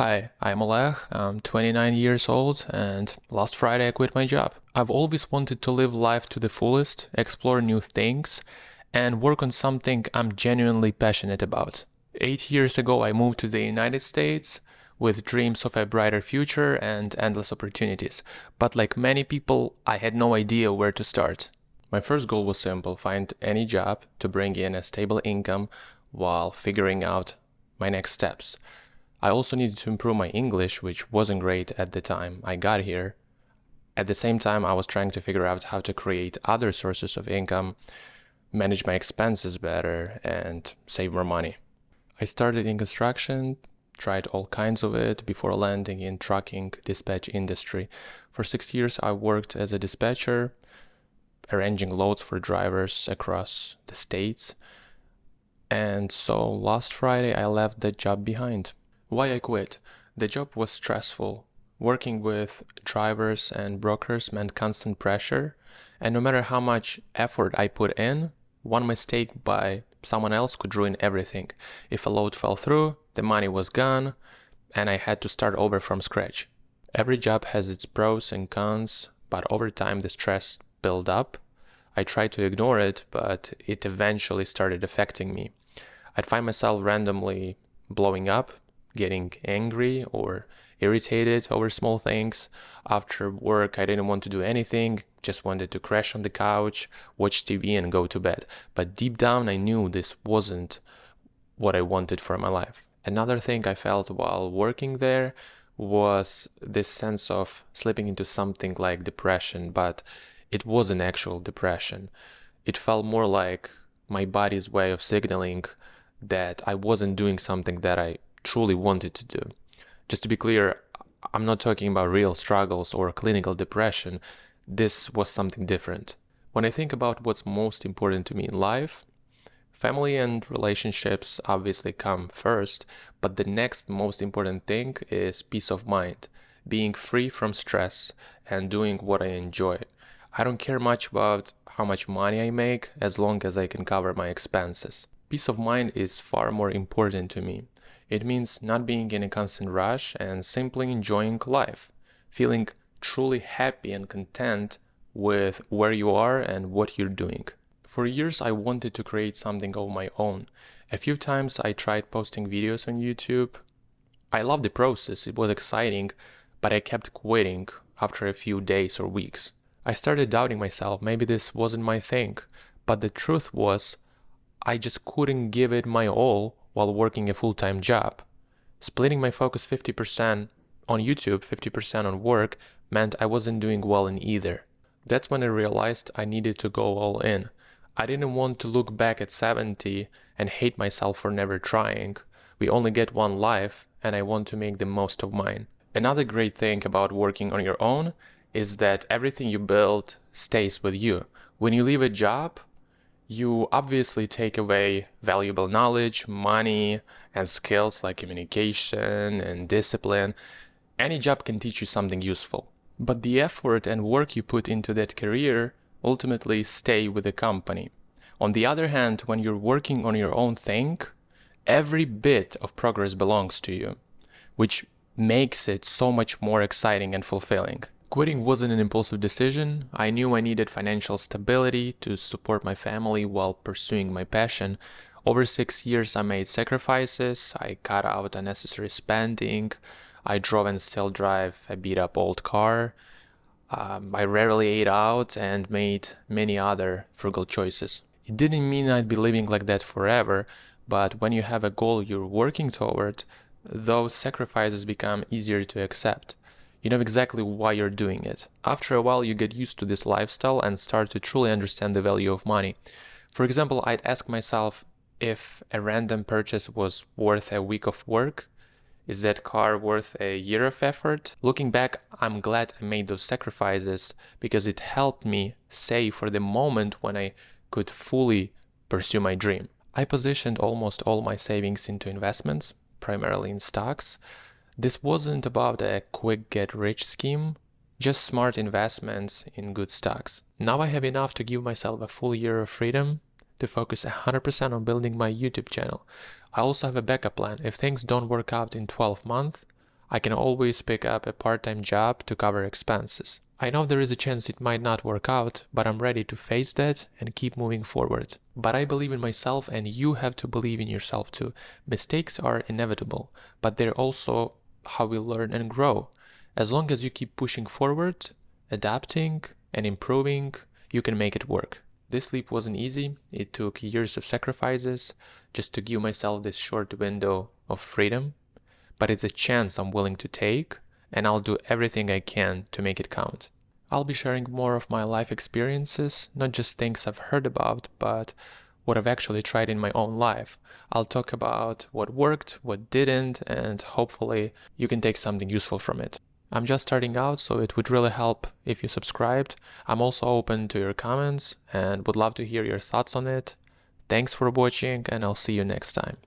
Hi, I'm Oleg. I'm 29 years old, and last Friday I quit my job. I've always wanted to live life to the fullest, explore new things, and work on something I'm genuinely passionate about. 8 years ago, I moved to the United States with dreams of a brighter future and endless opportunities. But like many people, I had no idea where to start. My first goal was simple: find any job to bring in a stable income while figuring out my next steps. I also needed to improve my English, which wasn't great at the time I got here. At the same time, I was trying to figure out how to create other sources of income, manage my expenses better, and save more money. I started in construction, tried all kinds of it before landing in trucking dispatch industry. For 6 years, I worked as a dispatcher, arranging loads for drivers across the states. And so last Friday, I left that job behind. Why I quit? The job was stressful. Working with drivers and brokers meant constant pressure, and no matter how much effort I put in, one mistake by someone else could ruin everything. If a load fell through, the money was gone, and I had to start over from scratch. Every job has its pros and cons, but over time the stress built up. I tried to ignore it, but it eventually started affecting me. I'd find myself randomly blowing up, getting angry or irritated over small things. After work, I didn't want to do anything, just wanted to crash on the couch, watch TV, and go to bed. But deep down, I knew this wasn't what I wanted for my life. Another thing I felt while working there was this sense of slipping into something like depression, but it wasn't actual depression. It felt more like my body's way of signaling that I wasn't doing something that I truly wanted to do. Just to be clear, I'm not talking about real struggles or clinical depression. This was something different. When I think about what's most important to me in life, family and relationships obviously come first, but the next most important thing is peace of mind, being free from stress and doing what I enjoy. I don't care much about how much money I make as long as I can cover my expenses. Peace of mind is far more important to me. It means not being in a constant rush and simply enjoying life, feeling truly happy and content with where you are and what you're doing. For years, I wanted to create something of my own. A few times I tried posting videos on YouTube. I loved the process, it was exciting, but I kept quitting after a few days or weeks. I started doubting myself, maybe this wasn't my thing, but the truth was, I just couldn't give it my all while working a full-time job. Splitting my focus 50% on YouTube, 50% on work, meant I wasn't doing well in either. That's when I realized I needed to go all in. I didn't want to look back at 70 and hate myself for never trying. We only get one life, and I want to make the most of mine. Another great thing about working on your own is that everything you build stays with you. When you leave a job, you obviously take away valuable knowledge, money, and skills like communication and discipline. Any job can teach you something useful. But the effort and work you put into that career ultimately stay with the company. On the other hand, when you're working on your own thing, every bit of progress belongs to you, which makes it so much more exciting and fulfilling. Quitting wasn't an impulsive decision. I knew I needed financial stability to support my family while pursuing my passion. Over 6 years, I made sacrifices. I cut out unnecessary spending. I drove and still drive a beat-up old car. I rarely ate out and made many other frugal choices. It didn't mean I'd be living like that forever, but when you have a goal you're working toward, those sacrifices become easier to accept. You know exactly why you're doing it. After a while, you get used to this lifestyle and start to truly understand the value of money. For example, I'd ask myself if a random purchase was worth a week of work. Is that car worth a year of effort? Looking back, I'm glad I made those sacrifices because it helped me save for the moment when I could fully pursue my dream. I positioned almost all my savings into investments, primarily in stocks. This wasn't about a quick get-rich scheme, just smart investments in good stocks. Now I have enough to give myself a full year of freedom to focus 100% on building my YouTube channel. I also have a backup plan. If things don't work out in 12 months, I can always pick up a part-time job to cover expenses. I know there is a chance it might not work out, but I'm ready to face that and keep moving forward. But I believe in myself, and you have to believe in yourself too. Mistakes are inevitable, but they're also how we learn and grow. As long as you keep pushing forward, adapting, and improving, you can make it work. This leap wasn't easy. It took years of sacrifices just to give myself this short window of freedom, but it's a chance I'm willing to take, and I'll do everything I can to make it count. I'll be sharing more of my life experiences, not just things I've heard about, but what I've actually tried in my own life. I'll talk about what worked, what didn't, and hopefully you can take something useful from it. I'm just starting out, so it would really help if you subscribed. I'm also open to your comments and would love to hear your thoughts on it. Thanks for watching, and I'll see you next time.